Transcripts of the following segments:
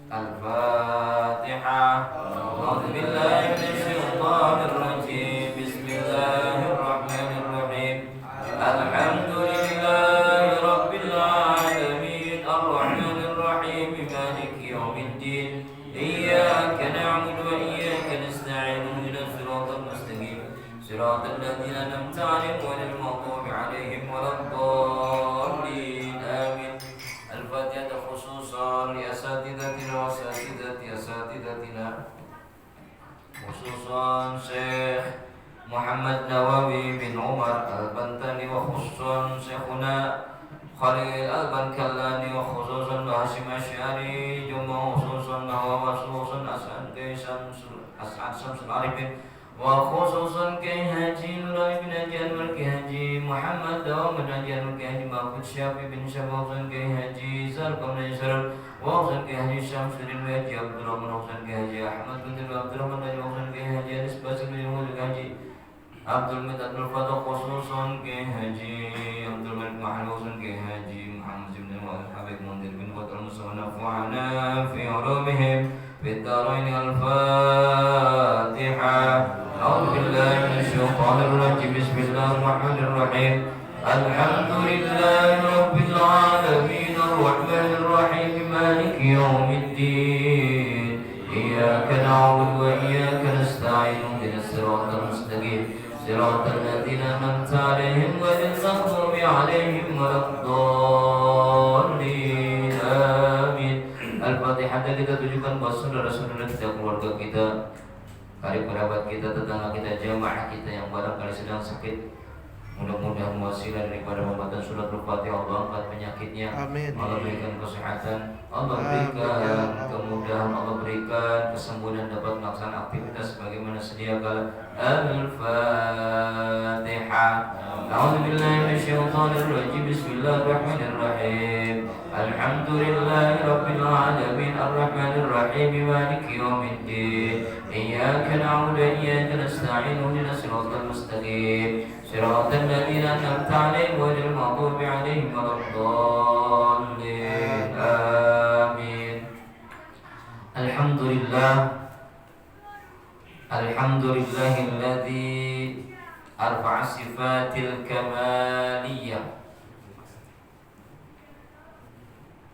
Al-Fatihah. A'udzu billahi minasyaitonir rajim. Bismillahirrahmanirrahim. Alhamdulillahi rabbil alamin. Ar-Rahmanir Rahim. Maliki yaumiddin. Iyyaka na'budu wa iyyaka nasta'in. Ihdinas siratal mustaqim. Siratal ladzina an'amta 'alaihim ghairil maghdubi 'alaihim waladdallin. Amin. Al-Fatihah khususan li asatidatina wa asatidatina khususan Syekh Muhammad Nawawi bin Umar Al-Bantani wa khususan Syekhuna Khalil Al-Bankallani wa khususan Hashim Asy'ari Jumma khususan wa khususan As'ad Syamsul Arifin wa khususan Kiai Haji Nurul bin Haji Anwar Kiai Haji Muhammad Dawam bin Haji Anwar Kiai Haji Mahfud Syafi bin Syabawzan Kiai Haji Zarqam bin Syarul wa Kiai Haji Syamsuddin bin Haji Abdurrahman Hasan Kiai Haji Ahmad bin Abdurrahman bin Hasan Kiai Haji Anis Basim bin Haji Abdul Mid Abdul Fatah khususan Kiai Haji Abdul Malik Mahal Hasan Kiai Haji Muhammad bin Habib Mundir bin Qatar Musa nafa'ana fi ulumihim fi ad-darain. Al-Fatihah. أعوذ بالله من الشيطان الرجيم. بسم الله الرحمن الرحيم. الحمد لله رب العالمين الرحمن الرحيم مالك يوم الدين إياك نعبد وإياك نستعين اهدنا الصراط المستقيم صراط الذين أنعمت عليهم غير المغضوب عليهم ولا الضالين. آمين. Al-Fatihah. Kita tujukan buat saudara-saudara kita, keluarga kita, karib kerabat kita, tetangga kita, jamaah kita yang barangkali sedang sakit. Mudah-mudahan wasilah daripada pembacaan surat Al-Fatihah Allah angkat penyakitnya. Amin. Allah berikan kesehatan, Allah berikan kemudahan, Allah berikan kesembuhan, dapat melaksanakan aktivitas sebagaimana sedia kala. Al-Fatihah. A'udzu billahi minasyaitonir rajim. Bismillahirrahmanirrahim. Alhamdulillahi rabbil alamin arrahmanir rahim maliki yaumiddin. Iyyaka na'budu wa iyyaka nasta'in ihdinas siratal mustaqim siratal ladzina an'amta 'alaihim ghairil maghdubi 'alaihim waladdallin. Amin. Alhamdulillahilladzi arfa'a sifatil kamaliyah.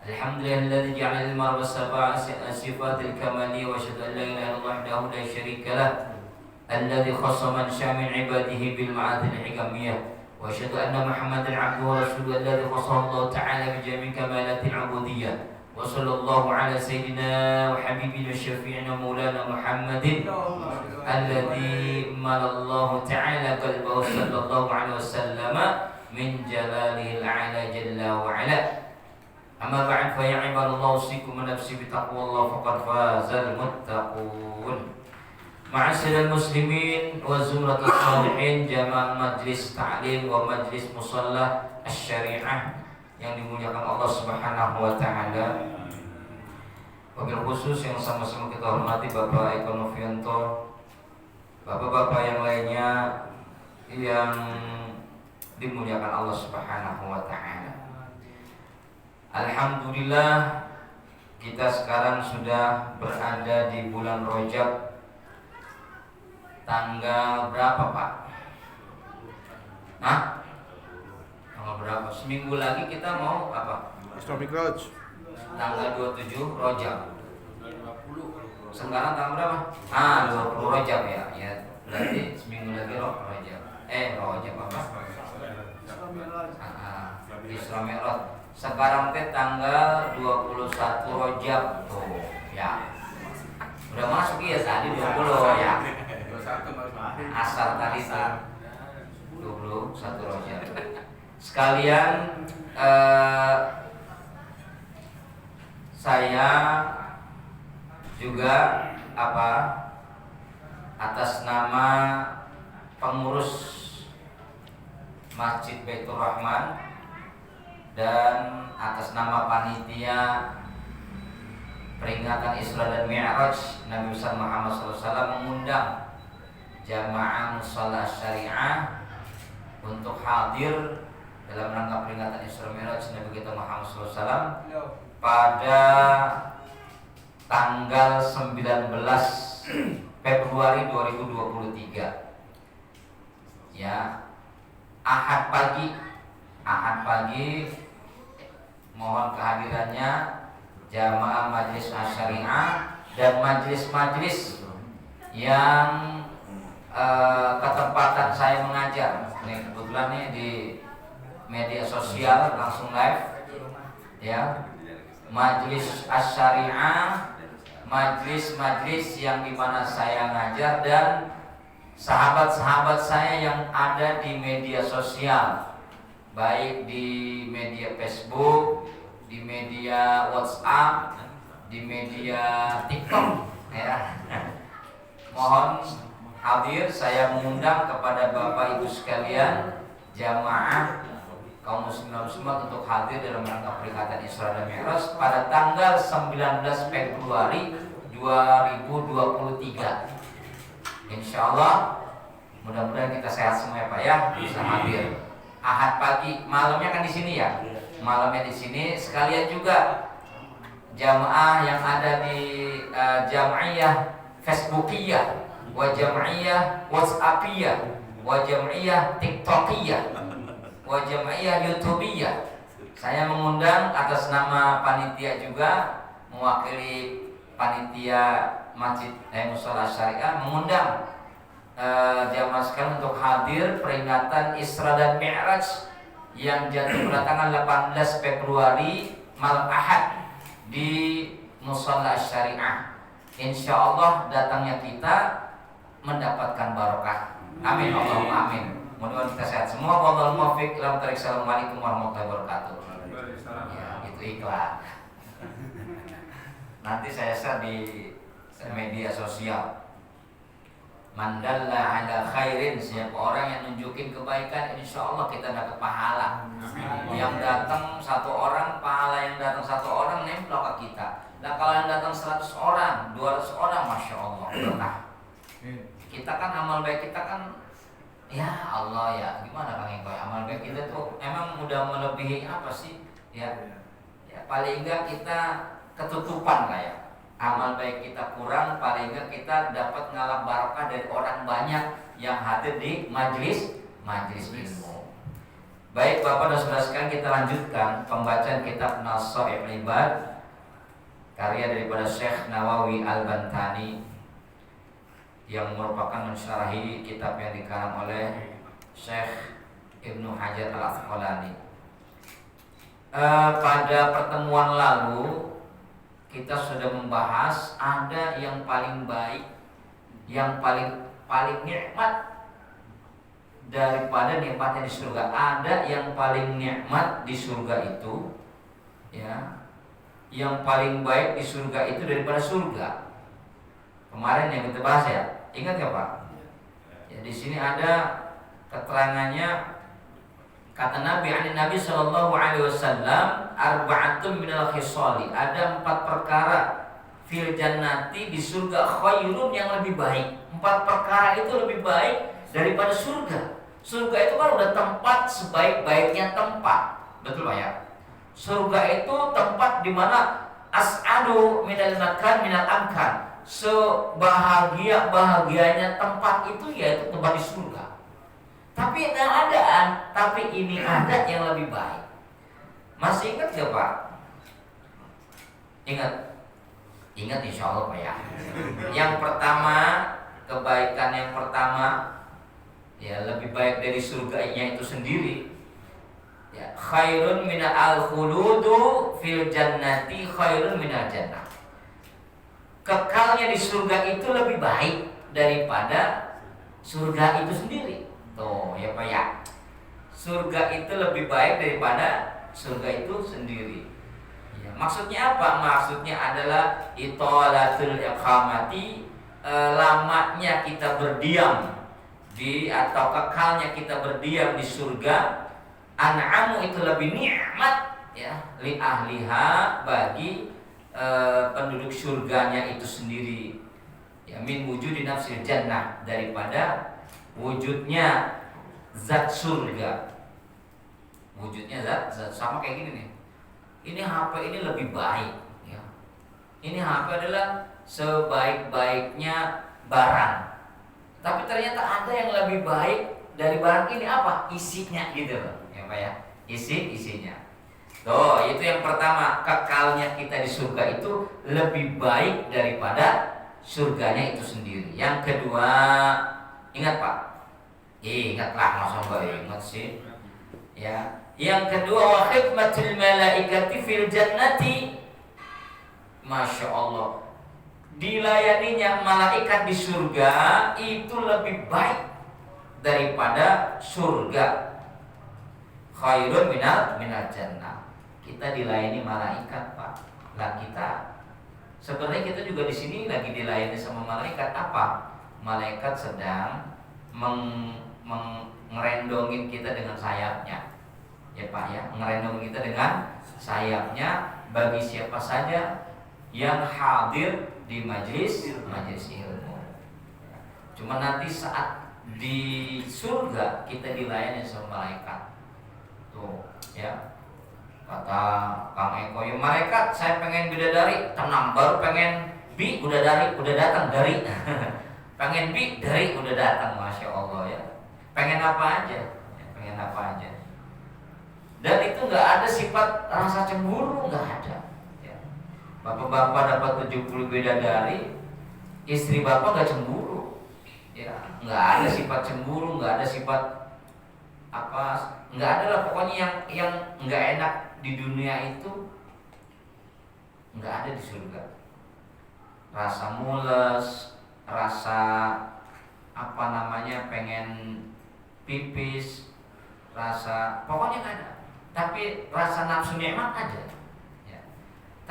Alhamdulillahilladzi ja'ala al-mar'a sab'a sifatil kamaliyah wa asyhadu an la ilaha illallah wahdahu la syarika lah alladzi khassa man syaa min 'ibadihi bil ma'adil hikamiyah wa asyhadu anna Muhammadan 'abduhu wa rasuluhu alladzi khassahu Allah ta'ala bi jami' kamalatil 'ubudiyyah wa sallallahu 'ala sayyidina wa habibina syafi'ina maulana Muhammadin alladzi malallahu ta'ala qalbahu sallallahu 'alaihi wasallam min jalalihil 'ala jalla wa 'ala. Amma ba'd fa ya ibadallah usikum wa nafsi bi taqwallah faqad fazal muttaqun. Ma'asyiral muslimin wa zumratus shalihin jamaah majlis ta'lim wa majlis musalla asy-syari'ah yang dimuliakan Allah Subhanahu wa taala. Wabil khusus yang sama-sama kita hormati Bapak Eko Novianto, bapak-bapak yang lainnya yang dimuliakan Allah Subhanahu wa taala. Alhamdulillah, kita sekarang sudah berada di bulan Rajab. Tanggal berapa, Pak? Hah? Tanggal berapa? Seminggu lagi kita mau apa? Isra Mi'raj. Tanggal 27 Rajab. Sekarang tanggal berapa? 20 Rajab ya. Ya, berarti seminggu lagi Rajab. Rajab apa? Isra Mi'raj. Sekarang teh tanggal 21 Rajab tuh ya. Udah masuk ya tadi 20 ya. 21 asal tadi tuh 21 Rajab. Sekalian saya juga atas nama pengurus Masjid Baitur Rahman dan atas nama panitia peringatan Isra dan Mi'raj Nabi besar Muhammad SAW mengundang jamaah musalla syariah untuk hadir dalam rangka peringatan Isra Mi'raj Nabi kita Muhammad SAW pada tanggal 19 Februari 2023 ya, Ahad pagi mohon kehadirannya jamaah Majelis Asy-Syariah dan majelis-majelis yang ketempatan saya mengajar. Ini kebetulan nih di media sosial langsung live ya, Majelis Asy-Syariah, majelis-majelis yang dimana saya ngajar dan sahabat-sahabat saya yang ada di media sosial, baik di media Facebook, di media WhatsApp, di media TikTok ya. Mohon hadir, saya mengundang kepada Bapak Ibu sekalian jamaah kaum muslimin untuk hadir dalam rangka peringatan Isra dan Mi'raj pada tanggal 19 Februari 2023. Insyaallah mudah-mudahan kita sehat semua ya Pak ya, bisa hadir. Ahad pagi, malamnya kan di sini ya. Malamnya di sini, sekalian juga jamaah yang ada di Jam'iyah Facebookiyah, wa Jam'iyah WhatsAppiyah, wa Jam'iyah TikTokiyah, wa Jam'iyah YouTubeiyah. Saya mengundang atas nama panitia juga, mewakili panitia Masjid Mushola Syariah, mengundang jamaah sekalian untuk hadir peringatan Isra dan Mi'raj yang jatuh pada tanggal 18 Februari malam Ahad di Mushola Syariah. Insya Allah datangnya kita mendapatkan barokah. Amin Allahumma amin. Mudah-mudahan kita sehat semua. Wallahul muwaffiq. Assalamualaikum warahmatullahi wabarakatuh. Ya, itu iklan. Nanti saya share di media sosial. Mandalla ala khairin, siapa orang yang nunjukin kebaikan, insya Allah kita dapat pahala. Yang datang satu orang, pahala yang datang satu orang nempel ke kita. Nah kalau yang datang 100 orang, 200 orang, masya Allah berkah. Kita kan amal baik kita kan, ya Allah ya, gimana Kang Eko? Amal baik kita tuh emang udah melebihi apa sih? Ya paling enggak kita ketutupan lah ya. Amal baik kita kurang, paling enggak kita dapat ngalap barokah dari orang banyak yang hadir di majelis ilmu. Baik Bapak dan Saudara sekalian, kita lanjutkan pembacaan kitab Nasaihul Ibad karya daripada Syekh Nawawi Al-Bantani yang merupakan mensyarahi kitab yang dikarang oleh Syekh Ibnu Hajar Al-Asqalani. Pada pertemuan lalu kita sudah membahas ada yang paling baik, yang paling nikmat daripada nikmatnya di surga. Ada yang paling nikmat di surga itu, ya, yang paling baik di surga itu daripada surga. Kemarin yang kita bahas ya, ingat gak Pak? Ya, di sini ada keterangannya. Kata Nabi Shallallahu Alaihi Wasallam, arba'atun minal khisali, ada 4 perkara fil jannati di surga, khairun yang lebih baik. 4 perkara itu lebih baik daripada surga. Surga itu kan udah tempat sebaik-baiknya tempat, betul Pak ya? Surga itu tempat di mana as'adu minal makan minal amkan, sebahagia-bahagianya tempat itu yaitu tempat di surga. Tapi ini ada yang lebih baik. Masih ingat gak Pak? Ingat insya Allah Pak ya. Yang pertama, kebaikan yang pertama, ya lebih baik dari surganya itu sendiri. Ya, khairun minal al-khuludu fil jannati khairun minal jannah. Kekalnya di surga itu lebih baik daripada surga itu sendiri. Tuh ya Pak ya, surga itu lebih baik daripada surga itu sendiri. Ya, maksudnya apa? Maksudnya adalah itolatul iqamati, lamanya kita berdiam di atau kekalnya kita berdiam di surga. An'amu itu lebih nikmat ya, li ahliha, bagi penduduk surganya itu sendiri. Ya, min wujudi nafsil jannah, daripada wujudnya zat surga. Wujudnya zat sama kayak gini nih. ini HP ini lebih baik ya. Ini HP adalah sebaik-baiknya barang. Tapi ternyata ada yang lebih baik dari barang ini, apa? Isinya gitu loh. Ya Pak ya. Isinya. Tuh, itu yang pertama, kekalnya kita di surga itu lebih baik daripada surganya itu sendiri. Yang kedua, ingat Pak. Ingatlah, masa enggak ingat sih? Ya. Yang kedua, wa khidmatul malaikati fil jannati. Masya Allah, dilayaninya malaikat di surga itu lebih baik daripada surga. Khairun minal jannah. Kita dilayani malaikat Pak. Lah kita sebenarnya kita juga di sini lagi dilayani sama malaikat. Apa? Malaikat sedang ngerendongin kita dengan sayapnya. Ya Pak ya, ngerendongin kita dengan sayapnya bagi siapa saja yang hadir di majelis ilmu. Cuma nanti saat di surga kita dilayani sama malaikat. Tuh, ya. Kata Kang Eko, ya malaikat saya pengen bidadari, tenang, baru pengen bi udah datang dari. Pengen bi dari udah datang, Masya Allah ya. Pengen apa aja, ya, pengen apa aja. Dan itu nggak ada sifat rasa cemburu, nggak ada. Bapak-bapak dapat 70 bidadari, istri bapak gak cemburu, ya, nggak ada sifat cemburu, nggak ada sifat apa, nggak ada lah pokoknya yang nggak enak di dunia itu nggak ada di surga. Rasa mules, rasa apa namanya pengen pipis, rasa pokoknya nggak ada. Tapi rasa nafsu nikmat ada.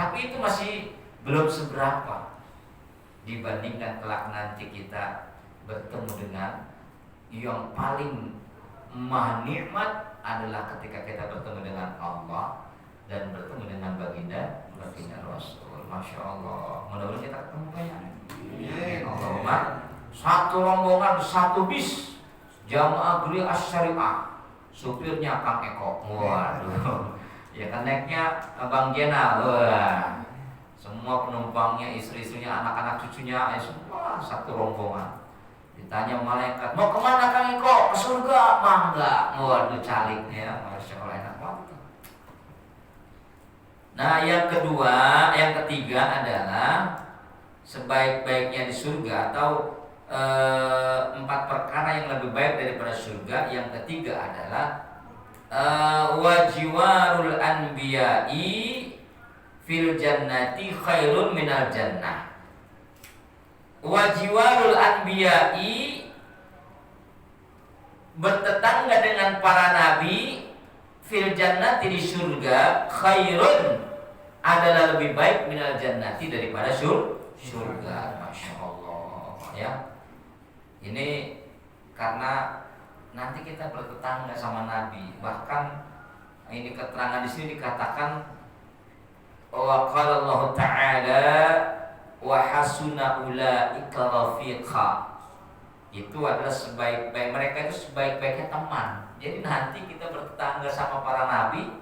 Tapi itu masih belum seberapa dibandingkan kelak nanti kita bertemu dengan yang paling maha nikmat adalah ketika kita bertemu dengan Allah dan bertemu dengan baginda Rasul. Masya Allah. Mudah-mudahan kita ketemu banyak. Allahumma. Satu rombongan, satu bis jamaah Gri Asy-Syariah. Supirnya Kang Eko. Waduh. Ya kan naiknya Bang Jenal, wah, semua penumpangnya, istri-istrinya, anak-anak cucunya, semua satu rombongan. Ditanya malaikat, mau kemana Kang Eko? Ke surga? Mangga. Waduh, caliknya, Masya Allah, enak banget. Nah, yang ketiga adalah sebaik-baiknya di surga atau 4 perkara yang lebih baik daripada surga. Yang ketiga adalah wajiwarul anbiya'i fil jannati khairun minal jannah. Wajiwarul anbiya'i, bertetangga dengan para nabi, fil jannati di surga, khairun adalah lebih baik minal jannati daripada surga. Masya Allah ya. Ini karena nanti kita bertetangga sama Nabi. Bahkan ini keterangan di sini dikatakan wa qala Allah Ta'ala wa hasuna ulaika rafiqa. Itu adalah sebaik-baik mereka, itu sebaik-baiknya teman. Jadi nanti kita bertetangga sama para nabi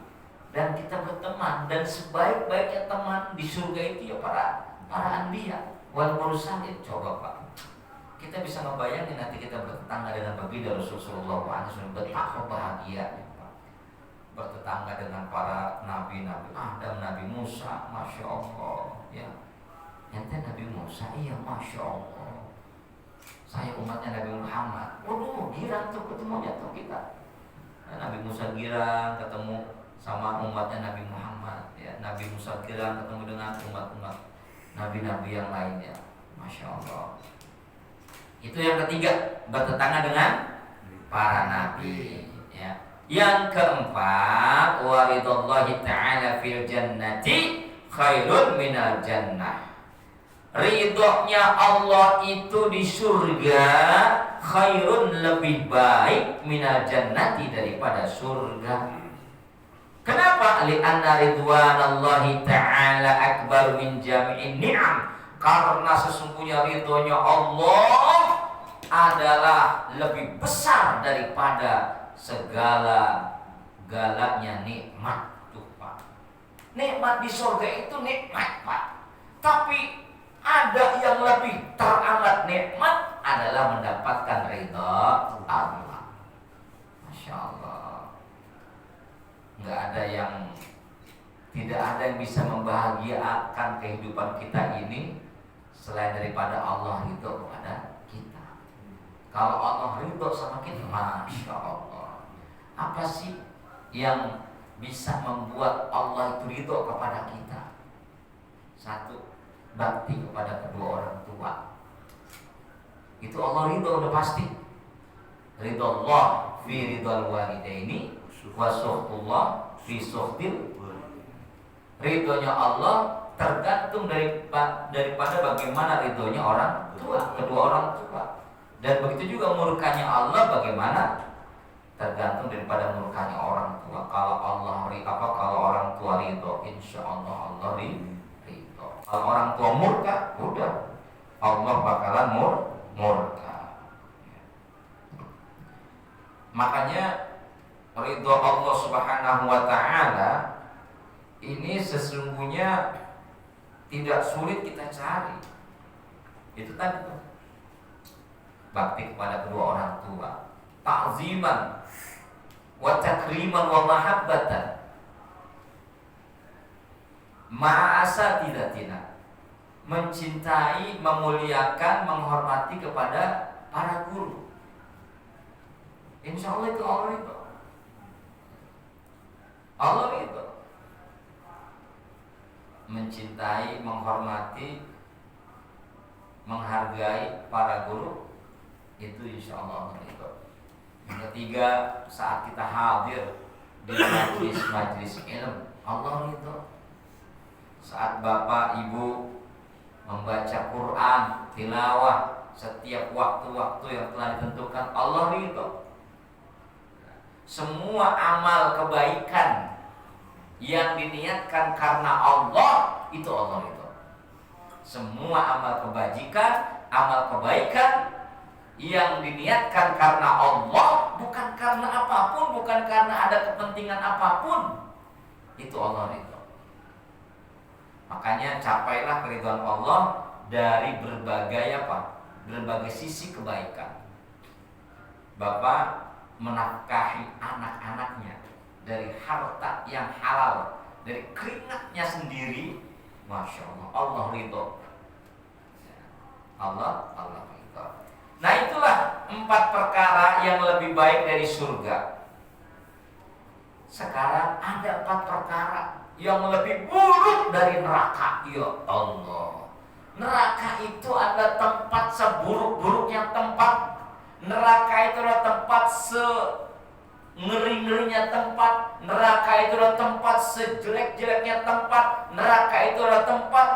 dan kita berteman, dan sebaik-baiknya teman di surga itu ya para anbiya wal mursalin. Coba Pak, kita bisa ngebayangin nanti kita bertetangga dengan baginda Rasulullah SAW, betapa bahagia bertetangga dengan para nabi-nabi Adam, Nabi Musa, Masya Allah ya. Ente Nabi Musa, iya Masya Allah. Saya umatnya Nabi Muhammad. Waduh, girang tuh ketemunya tuh kita. Nabi Musa girang ketemu sama umatnya Nabi Muhammad ya. Nabi Musa girang ketemu dengan umat-umat nabi-nabi yang lainnya. Masya Allah. Itu yang ketiga, bertetangga dengan para nabi ya. Yang keempat, waridallahi ta'ala fil jannati khairun minal jannah. Ridhonya Allah itu di surga khairun, lebih baik, minal jannati daripada surga. Kenapa? Li'anna ridwanallahi ta'ala akbar min jami'in ni'am. Karena sesungguhnya ridhonya Allah adalah lebih besar daripada segala galanya nikmat. Tuh Pak, Nikmat di surga itu nikmat, Pak. Tapi ada yang lebih teramat nikmat adalah mendapatkan ridha Allah. Masya Allah. Nggak ada yang, tidak ada yang bisa membahagiakan kehidupan kita ini selain daripada Allah ridho kepada kita. Kalau Allah ridho sama kita, Masya Allah. Apa sih yang bisa membuat Allah itu ridho kepada kita? Satu, bakti kepada kedua orang tua. Itu Allah ridho, udah pasti. Ridho Allah fi ridhal walidaini wa suhtullah fi suhtil. Ridhonya Allah tergantung daripada bagaimana ridhonya orang tua, kedua orang tua. Dan begitu juga murkanya Allah bagaimana, tergantung daripada murkanya orang tua. Kalau kalau orang tua ridho, insya Allah Allah ridho. Kalau orang tua murka, udah Allah bakalan murka. Makanya ridho Allah Subhanahu wa taala ini sesungguhnya tidak sulit kita cari. Itu tadi tuh, bakti kepada kedua orang tua, ta'ziman wa takriman wa mahabbatan ma'a asatidatina, mencintai, memuliakan, menghormati kepada para guru. Insya Allah itu Allah itu. Allah itu mencintai, menghormati, menghargai para guru, itu insya Allah itu. Yang ketiga, saat kita hadir di majlis ilmu, Allah itu. Saat bapak ibu membaca Quran, tilawah setiap waktu-waktu yang telah ditentukan, Allah itu. Semua amal kebaikan yang diniatkan karena Allah, itu Allah itu. Semua amal kebajikan, amal kebaikan yang diniatkan karena Allah, bukan karena apapun, bukan karena ada kepentingan apapun, itu Allah itu. Makanya capailah keridhaan Allah dari berbagai berbagai sisi kebaikan. Bapak menafkahi anak-anaknya dari harta yang halal, dari keringatnya sendiri, Masya Allah, Allah ridho. Allah ridho. Nah itulah 4 perkara yang lebih baik dari surga. Sekarang ada 4 perkara yang lebih buruk dari neraka. Ya Allah, neraka itu adalah tempat seburuk-buruknya tempat. Neraka itu adalah tempat ngeri-ngerinya tempat. Neraka itu adalah tempat sejelek-jeleknya tempat. Neraka itu adalah tempat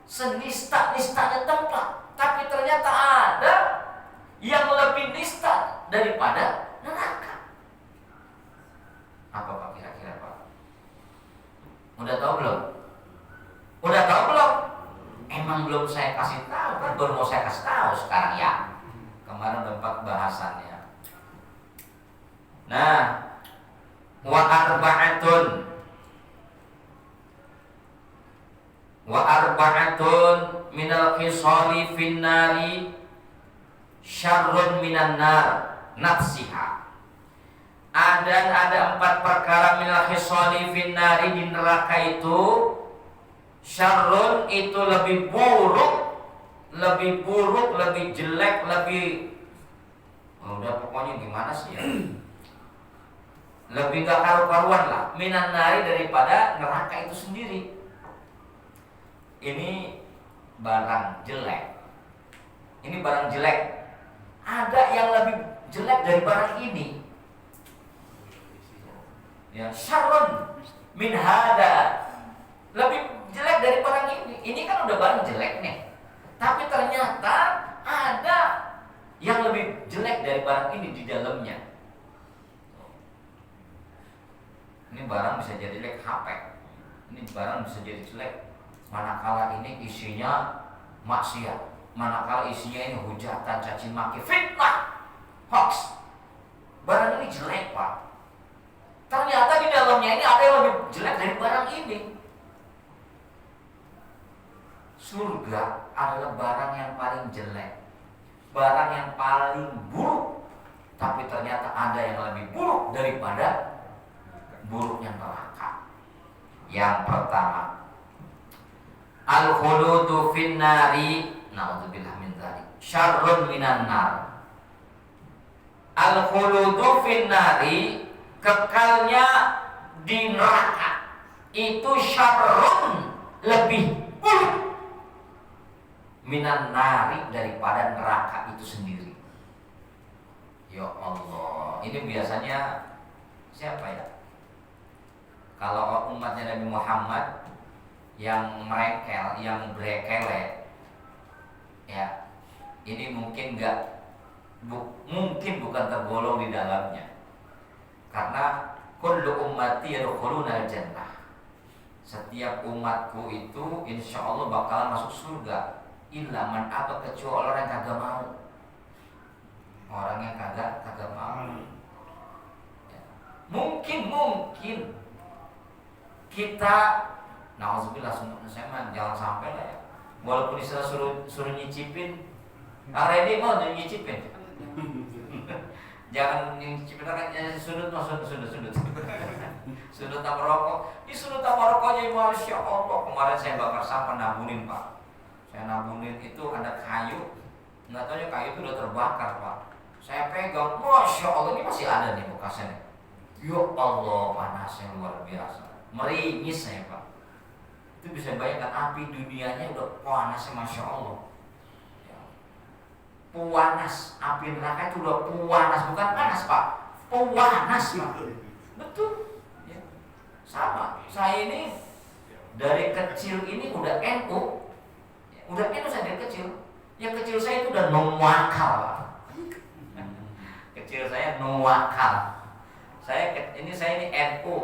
senista-nistanya tempat. Tapi ternyata ada yang lebih nista daripada neraka. Apa Pak kira-kira Pak? Udah tahu belum? Udah tahu belum? Emang belum saya kasih tahu, kan baru mau saya kasih tahu sekarang ya. Kemarin udah 4 bahasannya. Nah, wa arba'atun minal khisali finnari syarrun minan nar nafsiha. Ada 4 perkara minal khisali finnari di neraka itu, syarrun itu lebih buruk, lebih jelek, udah pokoknya gimana sih ya, lebih gak karu-karuan lah, minan nari daripada neraka itu sendiri. Ini barang jelek, ini barang jelek. Ada yang lebih jelek dari barang ini. Ya, syarrun min hada, lebih jelek dari barang ini. Ini kan udah barang jelek nih. Tapi ternyata ada yang lebih jelek dari barang ini di dalamnya. Ini barang bisa jadi jelek HP. Ini barang bisa jadi jelek manakala ini isinya maksiat, manakala isinya ini hujatan, caci maki, fitnah, hoax. Barang ini jelek Pak. Ternyata di dalamnya ini ada yang lebih jelek dari barang ini. surga adalah barang yang paling jelek, barang yang paling buruk. Tapi ternyata ada yang lebih buruk daripada buruknya neraka. Yang pertama, al-khuludu fin nari, naudzubillah min dzalik, syarrun minan nar. Al-khuludu fin nari, kekalnya di neraka itu syarrun, lebih buruk minan nari, daripada neraka itu sendiri. Ya Allah, ini biasanya siapa ya? Kalau umatnya Nabi Muhammad yang merengkel, yang brekele, ya ini mungkin mungkin bukan tergolong di dalamnya, karena kullu ummati yadkhuluna jannah. Setiap umatku itu insya Allah bakalan masuk surga, illa man aba, kecuali orang yang kagak mau. Orang yang kagak mau. Ya. Mungkin kita, nauzubillah, saya mah jangan sampai lah ya. Walaupun Isra suruh nyicipin, ready mau nyicipin. Jangan nyicipin kan sudut sama rokok. Di sudut sama rokoknya, Masya Allah. Kemarin saya bakar sampah, nabunin Pak. Saya nabunin itu ada kayu, nggak tahu ya kayu itu udah terbakar Pak. Saya pegang, Masya Allah, ini masih ada nih bekasnya. Ya Allah, panasnya luar biasa, meringis saya Pak. Itu bisa bayangkan, api dunianya udah panasnya, Masya Allah. Ya. Panas, api neraka itu udah panas, bukan panas Pak, panas Pak. Betul. Ya. Sama, saya ini dari kecil ini udah NU. Udah NU saya dari kecil. Yang kecil saya itu udah nuwakal Pak. Kecil saya nuwakal. Saya ini NU.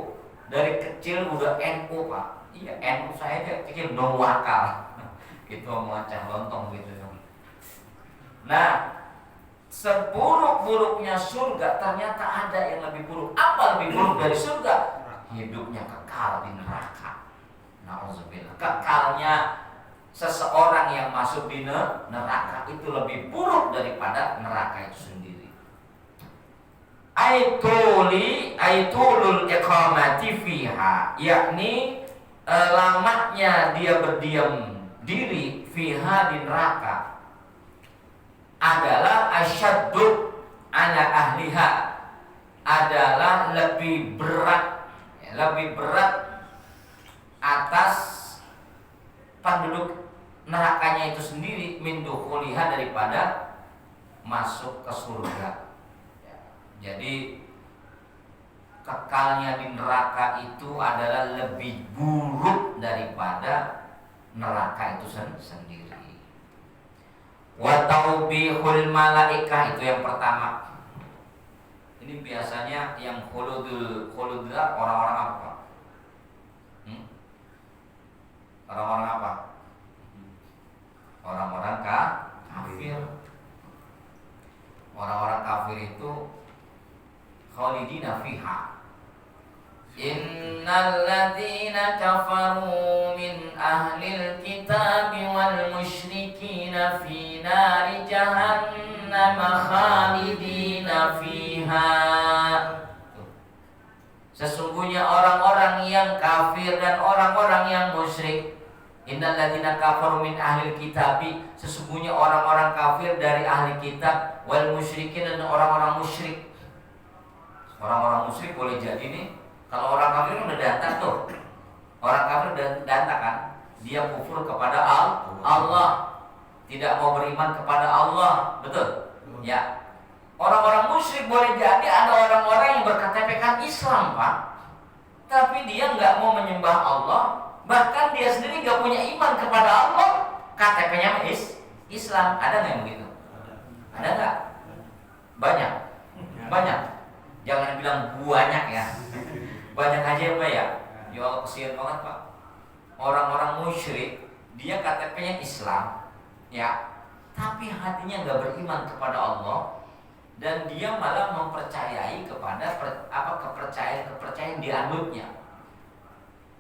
Dari kecil udah NU Pak. Iya, NU saya dari kecil nuwakal. Itu omongan lontong gitu. Nah, seburuk-buruknya surga ternyata ada yang lebih buruk. Apa lebih buruk dari surga? Hidupnya kekal di neraka. Nauzubillah. Kekalnya seseorang yang masuk di neraka itu lebih buruk daripada neraka itu sendiri. Aitulul iqamati fiha, yakni lamanya dia berdiam diri fiha, di neraka, adalah asyaddu ala ahliha, adalah lebih berat atas penduduk nerakanya itu sendiri, min dukhuliha, daripada masuk ke surga. Jadi kekalnya di neraka itu adalah lebih buruk daripada neraka itu sendiri. Wa taubihul malaikah, itu yang pertama. Ini biasanya yang khuludul orang-orang apa? Orang-orang apa? Orang-orang kafir. Orang-orang kafir itu khalidina fiha. Innal ladzina kafaru min ahlil kitabi wal musyrikina fi nari jahannam khalidina fiha. Sesungguhnya orang-orang yang kafir dan orang-orang yang musyrik. Innal ladzina kafaru min ahlil kitabi, sesungguhnya orang-orang kafir dari ahli kitab, wal musyrikin, dan orang-orang musyrik. Orang-orang musyrik boleh jadi nih, kalau orang kafir udah data tuh. Orang kafir udah data kan, dia kufur kepada Allah, tidak mau beriman kepada Allah, betul? Ya. Orang-orang musyrik boleh jadi ada orang-orang yang berKTP-kan Islam Pak, tapi dia nggak mau menyembah Allah, bahkan dia sendiri nggak punya iman kepada Allah, KTP-nya Islam. Ada nggak yang begitu? Ada nggak? Banyak. Jangan bilang banyak ya. Banyak aja Pak ya. Ya Allah, kesian banget Pak. Orang-orang musyrik, dia KTP-nya Islam, ya, tapi hatinya nggak beriman kepada Allah, dan dia malah mempercayai kepada kepercayaan dianutnya,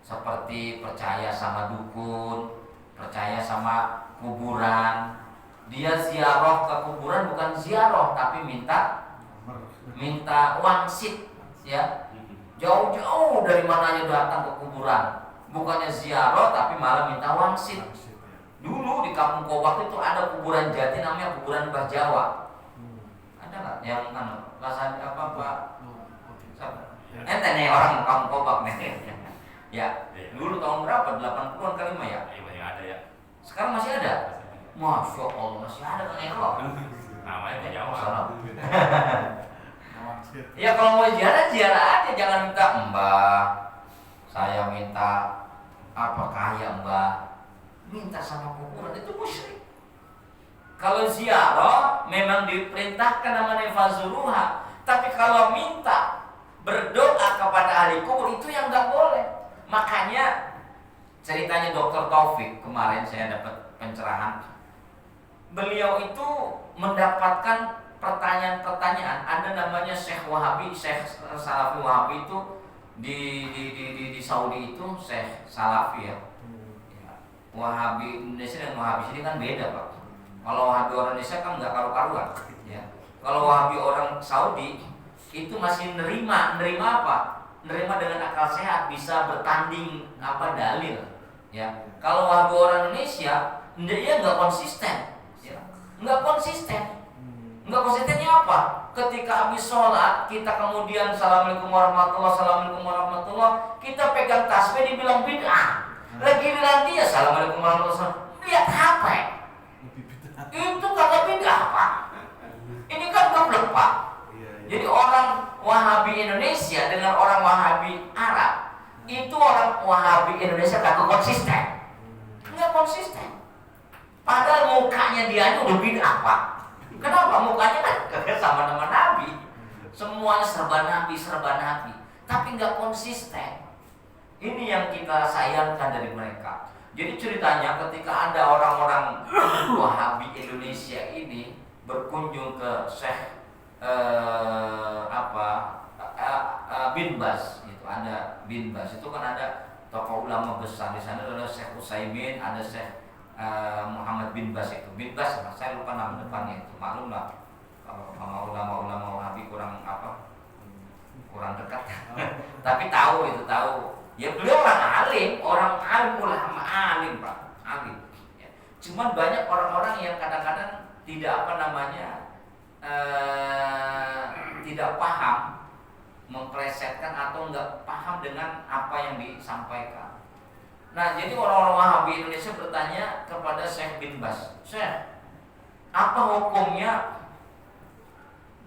seperti percaya sama dukun, percaya sama kuburan. Dia ziarah ke kuburan bukan ziarah tapi minta wangsit ya. Jauh-jauh dari mananya datang ke kuburan. Bukannya ziarah tapi malah minta wangsit. Dulu di Kampung Kobak itu ada kuburan jati namanya kuburan Mbah Jawa. Ada nggak yang rasanya apa Pak? Ente nih orang Kampung Kobak nih. Ya, dulu tahun berapa? 80-an kali mah ya? Iya, ada ya. Sekarang masih ada? Masya Allah masih ada kan Eko? Namanya Jawa. Ya kalau mau ziarah aja, jangan minta Mbah. Saya minta apa kaya Mbah. Minta sama kuburan itu musyrik. Kalau ziarah memang diperintahkan namanya fazuruha, tapi kalau minta berdoa kepada ahli kubur itu yang nggak boleh. Makanya ceritanya Dr. Taufik kemarin saya dapat pencerahan. Beliau itu mendapatkan pertanyaan-pertanyaan. Ada namanya Syekh Wahabi, Syekh Salafi Wahabi itu di Saudi itu Syekh Salafi ya. Wahabi Indonesia dan Wahabi sini kan beda Pak. Kalau Wahabi orang Indonesia kan nggak karu-karuan ya. Kalau Wahabi orang Saudi itu masih nerima apa? Nerima dengan akal sehat, bisa bertanding apa dalil ya. Kalau Wahabi orang Indonesia dia nggak konsisten ya. Nggak konsistennya apa? Ketika habis sholat kita kemudian assalamualaikum warahmatullah, kita pegang tasbih dibilang bid'ah. Lagi nanti ya assalamualaikum warahmatullahi wabarakatuh. Lihat HP. Itu kata bid'ah Pak. Ini kan goblok Pak. Jadi orang Wahabi Indonesia dengan orang Wahabi Arab itu orang Wahabi Indonesia kagak konsisten. Enggak konsisten. Padahal mukanya dia udah bid'ah Pak. Kenapa? Mukanya kan kagak sama nama Nabi. Semuanya serba Nabi. Tapi enggak konsisten. Ini yang kita sayangkan dari mereka. Jadi ceritanya ketika ada orang-orang Wahabi Indonesia ini berkunjung ke Syekh Bin Bas, itu ada Bin Bas, itu kan ada tokoh ulama besar di sana, ada Syekh Utsaimin, ada Syekh Muhammad bin Bas itu. Bin Bas, saya lupa nama depannya itu. Maklum lah kalau sama ulama-ulama Wahabi kurang dekat. Tapi tahu. Ya beliau orang alim ulama alim Pak, alim. Ya. Cuman banyak orang-orang yang kadang-kadang tidak tidak paham, memplesetkan atau enggak paham dengan apa yang disampaikan. Nah, jadi orang-orang Wahabi Indonesia bertanya kepada Syekh bin Bas, Syekh, apa hukumnya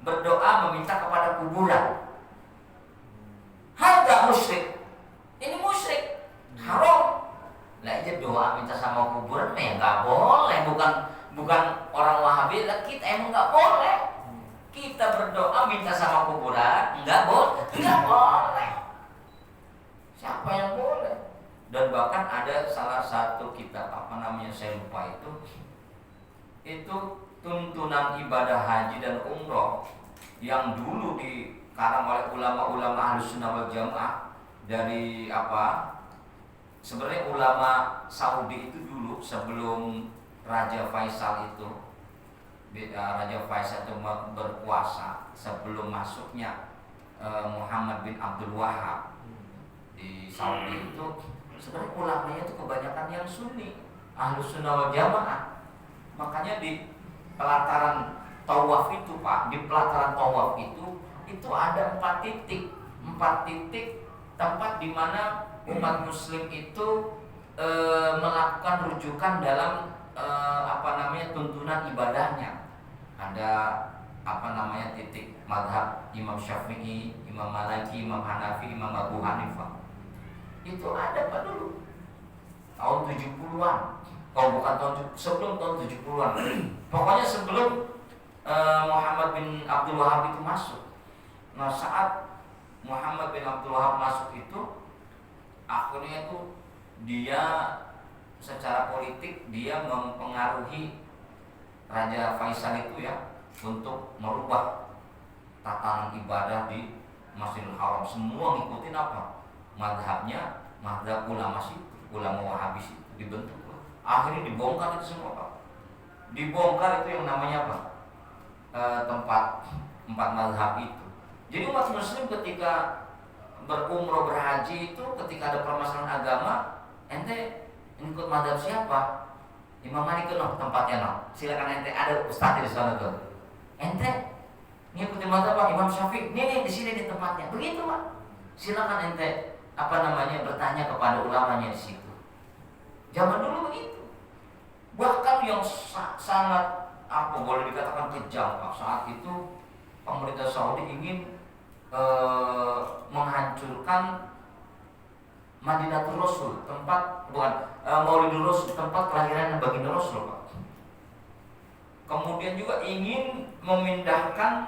berdoa meminta kepada kuburan? Hal gak musyrik? Ini musyrik, haram. Lah aja doa minta sama kuburan, ya nggak boleh. Bukan orang Wahabi, lah kita emang nggak boleh. Kita berdoa minta sama kuburan, nggak boleh. Siapa yang boleh? Dan bahkan ada salah satu kitab saya lupa itu tuntunan ibadah haji dan umroh yang dulu dikarang oleh ulama-ulama Ahlus Sunnah wal Jamaah. Dari sebenarnya ulama Saudi itu dulu sebelum Raja Faisal itu berkuasa, sebelum masuknya Muhammad bin Abdul Wahab di Saudi itu, sebenarnya ulamanya itu kebanyakan yang Sunni, Ahlus Sunnah wal Jamaah. Makanya di pelataran tawaf itu Pak, di pelataran tawaf itu ada 4 titik tempat di mana umat Muslim itu melakukan rujukan dalam tuntunan ibadahnya. Ada titik mazhab Imam Syafi'i, Imam Maliki, Imam Hanafi, Imam Abu Hanifah. Itu ada Pak dulu tahun 70-an. Kalau bukan sebelum tahun 70-an. Pokoknya sebelum Muhammad bin Abdul Wahab itu masuk. Nah, saat Muhammad bin Abdul Wahab masuk itu, akhirnya itu dia secara politik dia mempengaruhi Raja Faisal itu ya untuk merubah tatanan ibadah di Masjidil Haram. Semua ngikutin mazhabnya, mazhab ulama Wahabi itu dibentuk Akhirnya dibongkar itu semua Pak. Dibongkar itu yang namanya apa? Tempat 4 mazhab itu. Jadi umat muslim ketika berumroh berhaji itu ketika ada permasalahan agama, ente ikut mazhab siapa? Imam Malik no tempatnya no. Silakan ente ada ustaz di sana tuh. Ente ngikutin mazhab Imam Syafi'i. Nih di sini di tempatnya. Begitu Pak. Silakan ente bertanya kepada ulamanya di situ. Zaman dulu begitu. Bahkan yang sangat boleh dikatakan kejam Pak. Saat itu pemerintah Saudi ingin menghancurkan Madinatul Rasul, Maulidul Rasul, tempat kelahiran baginda Rasul Pak. Kemudian juga ingin memindahkan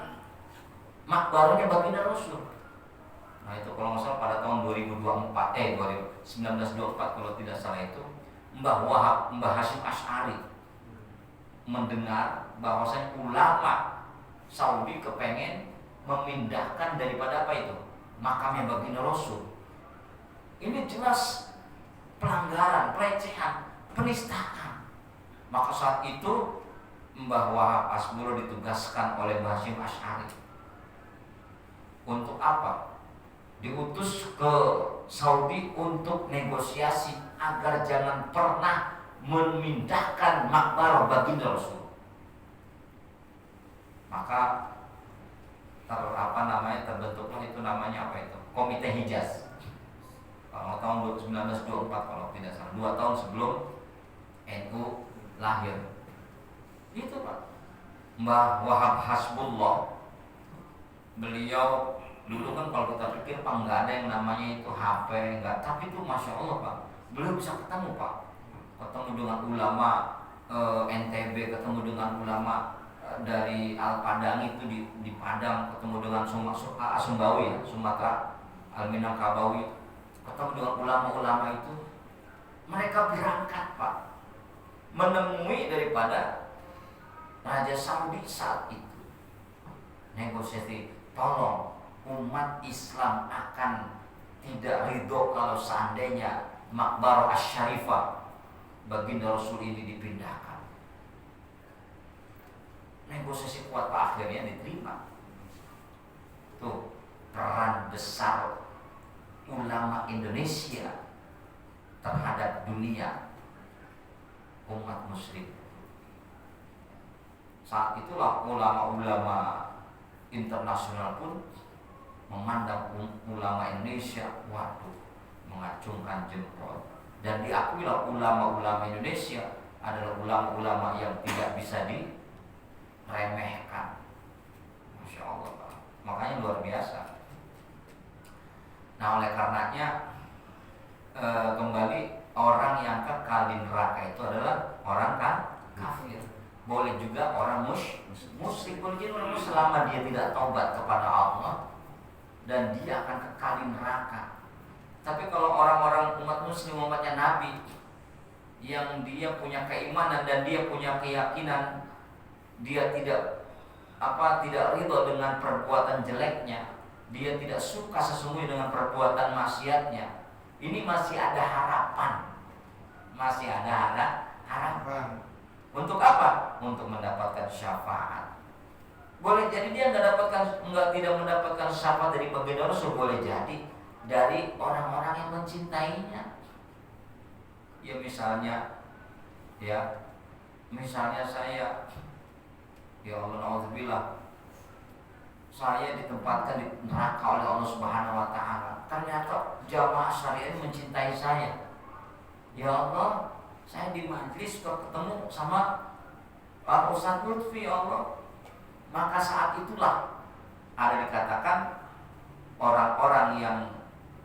makbarahnya baginda Rasul. Nah itu kalau nggak salah pada tahun 1924 kalau tidak salah itu Mbah Hasyim Asy'ari mendengar bahwasanya ulama Saudi kepengen memindahkan daripada apa itu makamnya baginda Rasul. Ini jelas pelanggaran, pelecehan, penistaan. Maka saat itu Mbah Wahab Asmuro ditugaskan oleh Mbah Hasyim Asy'ari untuk apa? Diutus ke Saudi untuk negosiasi agar jangan pernah memindahkan makbarah baginda Rasul. Maka terbentuklah itu namanya apa itu? Komite Hijaz. Kalau tahun 1924 kalau tidak salah, 2 tahun sebelum NU lahir. Itu Pak. Mbah Wahab Hasbullah. Beliau dulu kan kalau kita pikir Pak nggak ada yang namanya itu HP nggak, tapi itu Masya Allah Pak. Beliau bisa ketemu Pak. Ketemu dengan ulama NTB, ketemu dengan ulama dari Al-Padang itu di Padang, ketemu dengan Sumbawa ya, Sumatera, Al-Minangkabawi, ketemu dengan ulama-ulama itu. Mereka berangkat Pak menemui daripada Raja Saudi saat itu. Negosiasi, tolong umat Islam akan tidak ridho kalau seandainya makbarah Asy-Syarifah baginda Rasul ini dipindahkan. Negosiasi kuat Pak, akhirnya diterima. Tuh peran besar ulama Indonesia terhadap dunia umat muslim. Saat itulah ulama-ulama internasional pun memandang ulama Indonesia, waduh, mengacungkan jempol. Dan diakuilah ulama-ulama Indonesia adalah ulama-ulama yang tidak bisa diremehkan. Masya Allah Pak. Makanya luar biasa. Nah oleh karenanya kembali orang yang kekal di neraka itu adalah orang kafir. Boleh juga orang musyrik, boleh jadi orang selama dia tidak taubat kepada Allah dan dia akan kekal di neraka. Tapi kalau orang-orang umat muslim, umatnya Nabi, yang dia punya keimanan dan dia punya keyakinan, dia tidak ridho dengan perbuatan jeleknya, dia tidak suka sesungguhnya dengan perbuatan maksiatnya, ini masih ada harapan. Masih ada harapan. Untuk apa? Untuk mendapatkan syafaat. Boleh jadi dia tidak mendapatkan syafaat dari baginda Rasul, boleh jadi dari orang-orang yang mencintainya. Ya misalnya saya, ya Allah na'udzubillah, saya ditempatkan di neraka oleh Allah Subhanahu wa taala. Ternyata jamaah syariah ini mencintai saya. Ya Allah, saya di majlis ketemu sama Pak Ustaz Lutfi, ya Allah. Maka saat itulah ada dikatakan orang-orang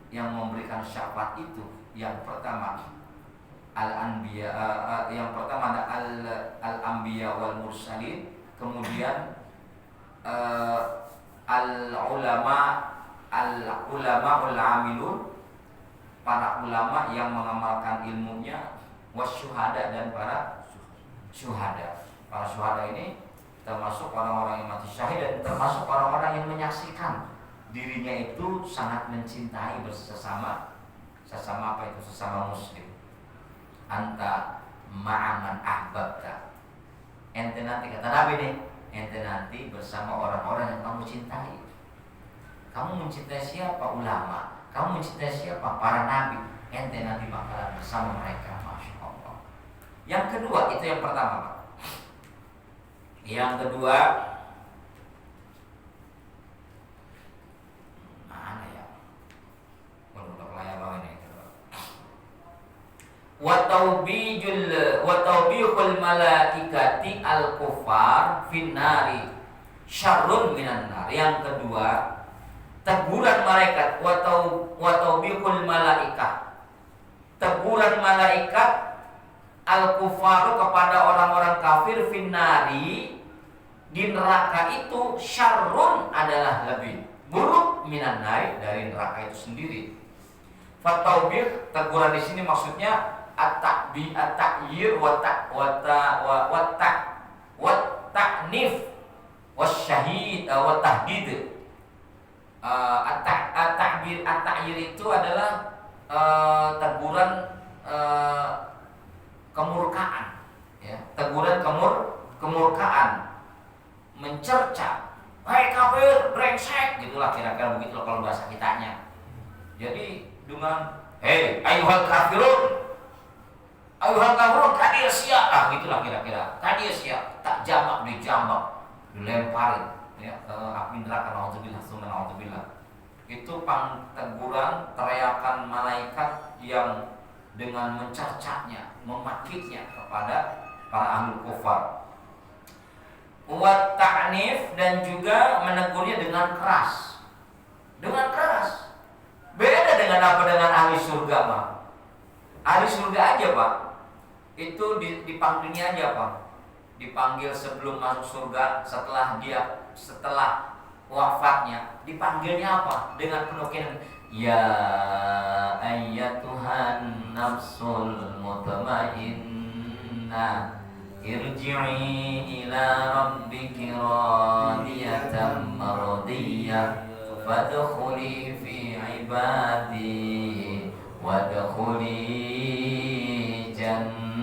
yang memberikan syafaat itu, yang pertama al-anbiya, yang pertama ada al-anbiya wal mursalin, kemudian al-ulama wal amilun, para ulama yang mengamalkan ilmunya, wasyuhada, dan para syuhada. Para syuhada ini termasuk orang-orang yang mati syahid dan termasuk orang-orang yang menyaksikan dirinya itu sangat mencintai sesama muslim. Anta ma'aman ahbabta. Ente nanti, kata Nabi nih, ente nanti bersama orang-orang yang kamu cintai. Kamu mencintai siapa? Ulama. Kamu mencintai siapa? Para nabi. Ente nanti bakalan bersama mereka. Masya Allah. Yang kedua, itu yang pertama, Pak. Yang kedua, mana ya? Udah layar bawah ini. Wa tawbihul malaikati al-kufar finnari syarrun minan nar. Yang kedua, teguran malaikat wa tawbihul malaikah. Teguran malaikat al-kufaru kepada orang-orang kafir finnari di neraka itu syarrun adalah lebih buruk minan nar dari neraka itu sendiri. Fataubih teguran di sini maksudnya at-ta'yir wa ta'nif wasyahid wa tahdid. At-ta'yir itu adalah teguran kemurkaan, ya. Teguran kemurkaan, mencerca, "Hai kafir, brengsek," gitulah kira-kira begitu kalau bahasa kitanya. Jadi dengan "Hei ayuhal kafirun, kadiya sia," gitulah kira-kira. Kadiya sia, tak jamak dijambak, dilemparin, ya, ke api neraka. Naudzubillah. Itu teguran, teriakan malaikat yang dengan mencercanya, memakitnya kepada para ahli kufar. Wa ta'nif, dan juga menegurnya dengan keras. Dengan keras. Beda dengan apa dengan ahli surga, Pak. Ahli surga aja, Pak, itu dipanggilnya aja, Pak. Dipanggil sebelum masuk surga, setelah wafatnya, dipanggilnya apa? Dengan penuh keyakinan, "Ya ayyatuhan nafsul mutmainnah, irji'i ila rabbiki radiyatan mardiyah, fadkhuli fi ibadi wadkhuli jannati."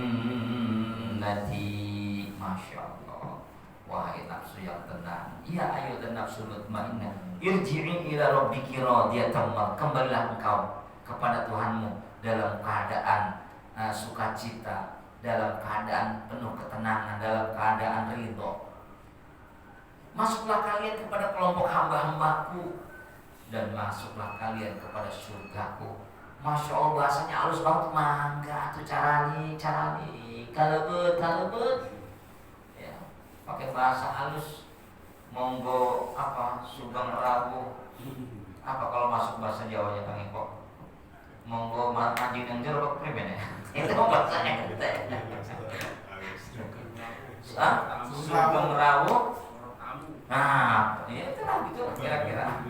Masya Allah. Wahai nafsu yang tenang, ya ayo dan nafsu mutmainnah, irji'i ila rabbiki radiyatan mardiyah, kembalilah engkau kepada Tuhanmu dalam keadaan sukacita, dalam keadaan penuh ketenangan, dalam keadaan ridho. Masuklah kalian kepada kelompok hamba-hambaku, dan masuklah kalian kepada surgaku. Masya Allah, bahasanya halus banget. Mangga tuh carani kalebet, ya, pakai bahasa halus. Monggo apa, sugeng rawuh. Apa kalau masuk bahasa Jawanya Kang Eko? Monggo mandi nang jero priben ya. Itu bahasanya kita. Sugeng rawuh. Nah, ya itu lah gitu kira-kira.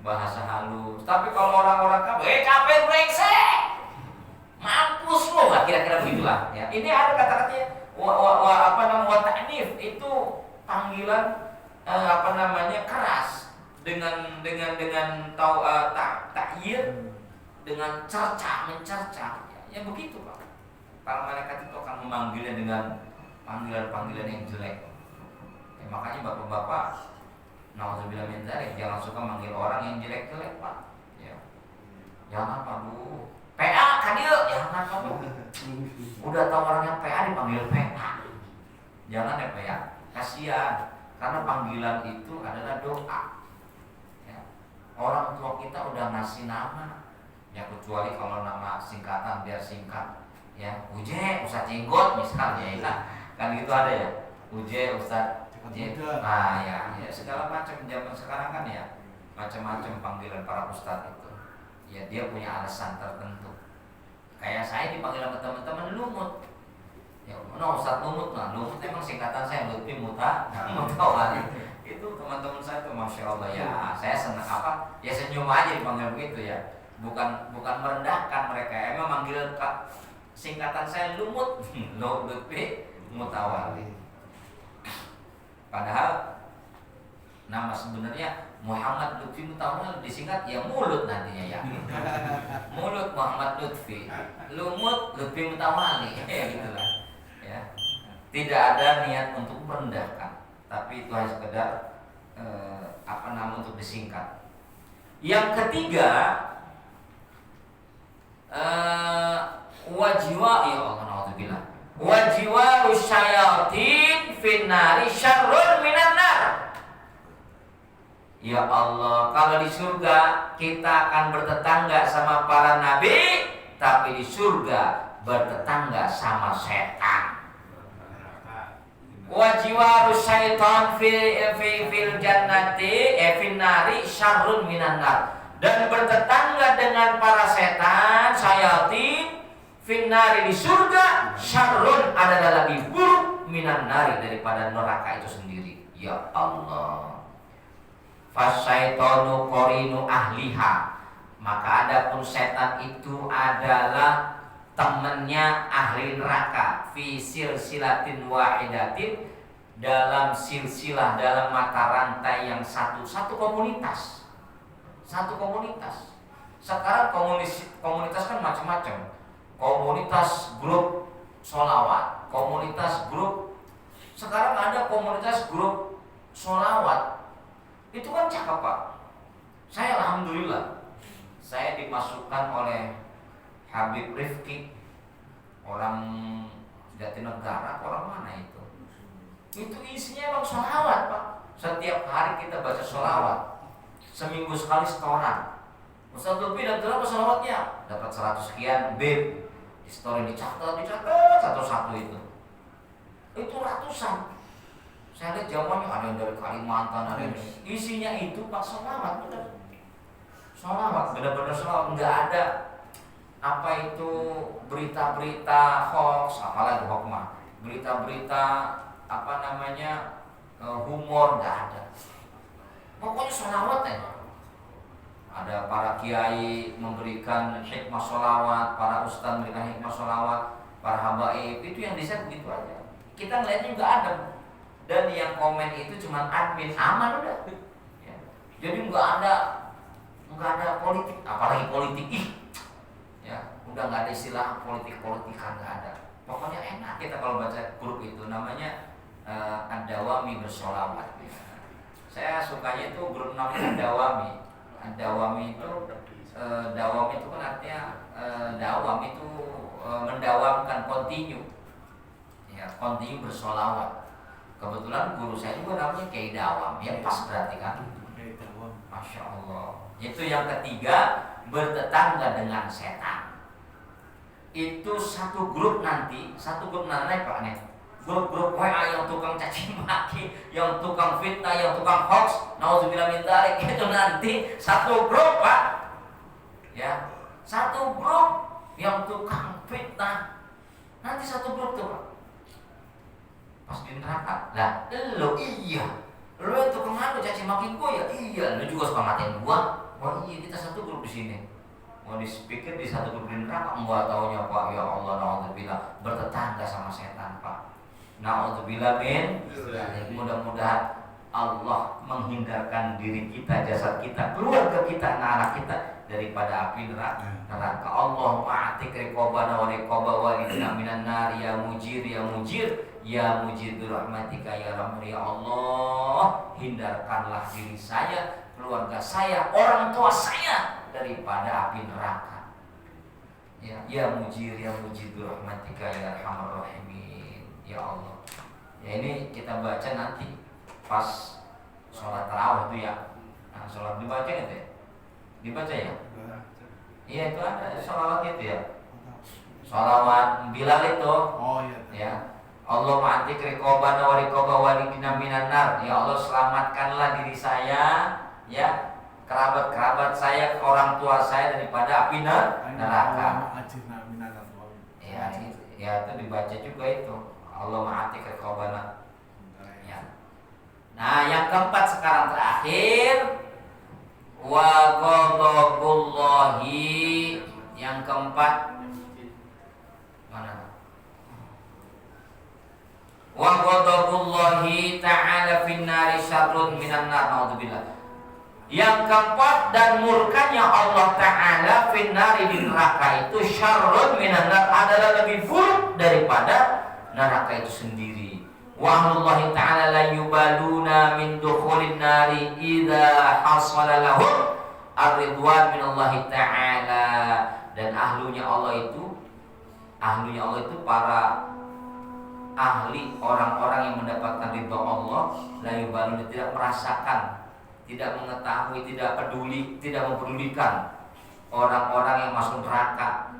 Bahasa halus. Tapi kalau orang-orang kafir brengsek, mampus lo, lah kira-kira begitulah. Ya. Ini ada kata-katanya wa ta'nif, itu panggilan keras, dengan ta'yir, dengan mencerca. Ya begitu, Pak. Para malaikat itu akan memanggilnya dengan panggilan-panggilan yang jelek. Ya, makanya bapak-bapak, naudzubillah min dzalik, jangan suka manggil orang yang jelek-jelek, Pak. Ya. Jangan, Pak, Bu. PA kan dia, jangan, Pak, Bu. Udah tahu orang yang PA dipanggil PA. Jangan ya, PA. Kasihan, karena panggilan itu adalah doa. Ya. Orang tua kita udah ngasih nama. Ya, kecuali kalau nama singkatan biar singkat. Ya, Uje, Ustaz Jenggot misalnya, ya. Kan gitu ada ya. Uje, Ustaz. Nah ya segala macam zaman sekarang kan ya, macam-macam panggilan para ustadz itu. Ya dia punya alasan tertentu. Kayak saya dipanggil sama teman-teman Lumut. Ya Ustadz Lumut, nah Lumut emang singkatan saya Lutfi Mutawali. Itu teman-teman saya tuh Masya Allah ya. Saya senang apa? Ya senyum aja dipanggil begitu ya. Bukan merendahkan mereka. Emang manggil singkatan saya Lumut, Lutfi Mutawali. Padahal nama sebenarnya Muhammad Lutfi Mutawalli disingkat ya mulut nantinya ya. Mulut Muhammad Lutfi, lumut Lutfi Mutawalli, ya gitulah. Ya. Tidak ada niat untuk merendahkan, tapi itu hanya sekedar untuk disingkat. Yang ketiga, wajiwa ya Allah naudzubillah. Wajiwa syayatin finnari syarrun minan nar. Ya Allah, kalau di surga kita akan bertetangga sama para nabi, tapi di surga bertetangga sama setan. Wajiwa syaitan fil jannati finnari syarrun minan nar. Dan bertetangga dengan para setan, syayatin finnari di surga, syarrun adalah lebih buruk minan nari daripada neraka itu sendiri. Ya Allah. Fasyaitonu qorinu ahliha. Maka adapun setan itu adalah temannya ahli neraka. Fi silsilatin wahidatin, dalam silsilah, dalam mata rantai yang satu komunitas. Satu komunitas. Sekarang komunitas kan macam-macam. Komunitas grup sholawat, komunitas grup. Sekarang ada komunitas grup sholawat. Itu kan cakep Pak. Saya alhamdulillah, saya dimasukkan oleh Habib Rifki, orang Jatinegara, orang mana itu? Itu isinya emang sholawat Pak. Setiap hari kita baca sholawat. Seminggu sekali setoran. Ustaz Lutfi dan berapa sholawatnya? Dapat 100 sekian, bib. Di story dicatat satu-satu itu. Itu ratusan. Saya lihat jawabannya ada yang dari Kalimantan, ada yang isinya itu Pak sholawat, benar. Sholawat, benar-benar sholawat. Enggak ada apa itu berita-berita hoax, apalagi hoax mah. Berita-berita apa namanya humor, enggak ada. Pokoknya sholawat ya. Ada para kiai memberikan hikmah sholawat, para ustaz memberikan hikmah sholawat, para habaib, itu yang bisa begitu aja. Kita ngeliatnya juga ada. Dan yang komen itu cuma admin, aman udah. Ya. Jadi nggak ada politik, apalagi politik ya, udah nggak ada istilah politikan, nggak ada. Pokoknya enak kita kalau baca grup itu, namanya Ad-Dawami bersolawat. Saya sukanya itu grup namanya Ad-Dawami. Ad-Dawami itu dawam itu kan artinya dawam itu mendawamkan, continue. Ya, continue bersolawat. Kebetulan guru saya juga namanya Kiai Dawam, ya pas berarti kan. Masya Allah. Itu yang ketiga, bertetangga dengan setan. Itu satu grup nanti Pak nih. Grup-grup WA yang tukang caci maki, yang tukang fitnah, yang tukang hoax, nauzubillah min dzalik, itu nanti satu grup Pak. Ya, satu grup yang tukang fitnah. Nanti satu grup tuh Pak. Pas di neraka, lah lo iya, lo itu kemana caci maki gue ya, iya, lo juga suka ngatain gue. Wah iya, kita satu grup di sini. Mau dipikir di satu grup di neraka, enggak taunya Pak, ya Allah, naudzubillah, bertetangga sama setan Pak. Naudzubillah min. Mudah-mudahan Allah menghindarkan diri kita, jasad kita, keluarga kita, anak kita daripada api neraka. Allah ma'atik riqabana wa riqaba walidina minan nar, ya mujir ya mujid rahmatika ya rahman. Ya Allah, hindarkanlah diri saya, keluarga saya, orang tua saya daripada api neraka. Ya mujid rahmatika ya arhamar rahimin. Ya Allah. Ya ini kita baca nanti pas sholat tarawih itu ya. Nah, sholat dibaca gitu ya? Dibaca ya? Iya itu ada sholawat itu ya. Sholawat Bilal itu. Oh iya. Ya. Allah ma'atik riqabana wa riqaba walidina minan nar. Ya Allah, selamatkanlah diri saya, ya, kerabat-kerabat saya, orang tua saya daripada api neraka. Ya itu dibaca juga itu. Allah ma'atik riqabana. Ya. Nah, yang keempat sekarang terakhir, wa ghadabullahi. Yang keempat mana? Wa ghadabullahi ta'ala fin nari syarrun minan nar. Naudzubillah. Yang keempat, dan murkanya Allah Ta'ala finnari di neraka itu syarrun minan nar, adalah lebih buruk daripada neraka itu sendiri. Wa Allah Ta'ala la yubaluna min dukhulin nari idza hasala lahum ar-ridwan min Allah Ta'ala. Dan ahlunya Allah itu para ahli, orang-orang yang mendapatkan ridha Allah, la yubaluna, tidak merasakan, tidak mengetahui, tidak peduli, tidak mempedulikan orang-orang yang masuk neraka.